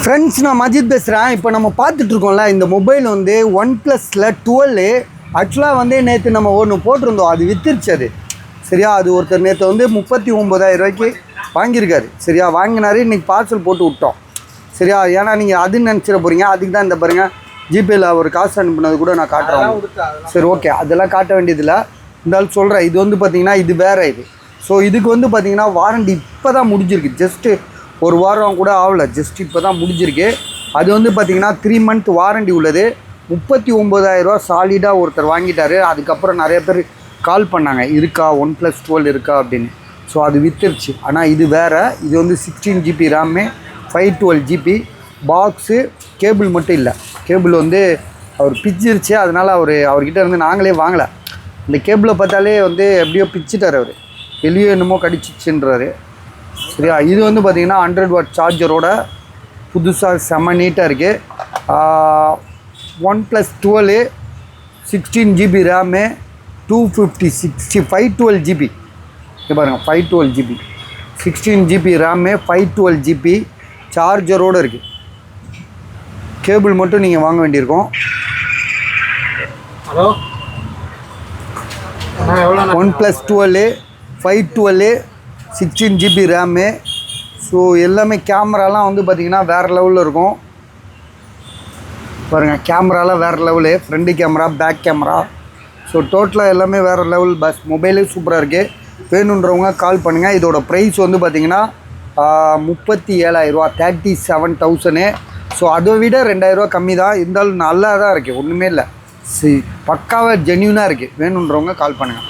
Friends, நான் மஜித் பேசுகிறேன். இப்போ நம்ம பார்த்துட்ருக்கோம்ல, இந்த மொபைல் வந்து OnePlusல 12 ஆக்சுவலாக வந்து நேற்று நம்ம ஒன்று போட்டிருந்தோம், அது வித்துருச்சு. அது சரியா, அது ஒருத்தர் நேற்று வந்து 39,000 ரூபாய்க்கு வாங்கியிருக்காரு. சரியா, வாங்கினாரு. இன்றைக்கி பார்சல் போட்டு விட்டோம். சரியா, ஏன்னா நீங்கள் அதுன்னு நினச்சிட போகிறீங்க. அதுக்கு தான் இந்த பாருங்கள், ஜிபேயில் ஒரு காசு அனுப்புனது கூட நான் காட்டுறேன். சரி, ஓகே, அதெல்லாம் காட்ட வேண்டியதில்லை. இருந்தாலும் சொல்கிறேன், இது வந்து பார்த்திங்கன்னா இது வேறு. இது ஸோ இதுக்கு வந்து பார்த்திங்கன்னா வாரண்டி இப்போ தான் முடிஞ்சிருக்கு. ஜஸ்ட்டு ஒரு வாரம் கூட ஆகலை, ஜஸ்ட் இப்போ தான் முடிஞ்சிருக்கு. அது வந்து பார்த்திங்கன்னா 3 மந்த் வாரண்டி உள்ளது. 39,000 ரூபா சாலிடாக ஒருத்தர் வாங்கிட்டார். அதுக்கப்புறம் நிறைய பேர் கால் பண்ணாங்க, இருக்கா OnePlus 12 இருக்கா அப்படின்னு. ஸோ அது வித்துருச்சு. ஆனால் இது வேறு. இது வந்து 16 GB RAM, 512 GB box. Cable மட்டும் இல்லை, கேபிள் வந்து அவர் பிச்சிருச்சு. அதனால் அவர்கிட்ட இருந்து நாங்களே வாங்கலை. இந்த கேபிளை பார்த்தாலே வந்து எப்படியோ பிச்சுட்டார் அவர், வெளியே என்னமோ கடிச்சிச்சுன்றாரு. சரியா, இது வந்து பார்த்திங்கன்னா 100 வாட் சார்ஜரோட புதுசாக செம்ம நீட்டாக இருக்குது. OnePlus 12 16 GB RAM, 512 GB. இது பாருங்கள், 512 GB 16 GB ரேமு, 512 GB சார்ஜரோடு இருக்குது. கேபிள் மட்டும் நீங்கள் வாங்க வேண்டியிருக்கும். Hello, OnePlus 12 512 16 GB RAM. So எல்லாமே கேமராலாம் வந்து பார்த்திங்கன்னா வேறு லெவலில் இருக்கும். பாருங்கள், கேமராலாம் வேறு level, front camera, back camera. So டோட்டலாக எல்லாமே வேறு லெவல். பஸ் மொபைலே சூப்பராக இருக்குது. வேணுன்றவங்க கால் பண்ணுங்கள். இதோட ப்ரைஸ் வந்து பார்த்திங்கன்னா 37,000 ரூபா, 37,000. ஸோ அதை விட 2,000 ரூபா கம்மி தான். இருந்தாலும் நல்லா தான் இருக்குது, ஒன்றுமே இல்லை. பக்காவாக ஜென்யூனாக இருக்குது. வேணுன்றவங்க கால் பண்ணுங்கள்.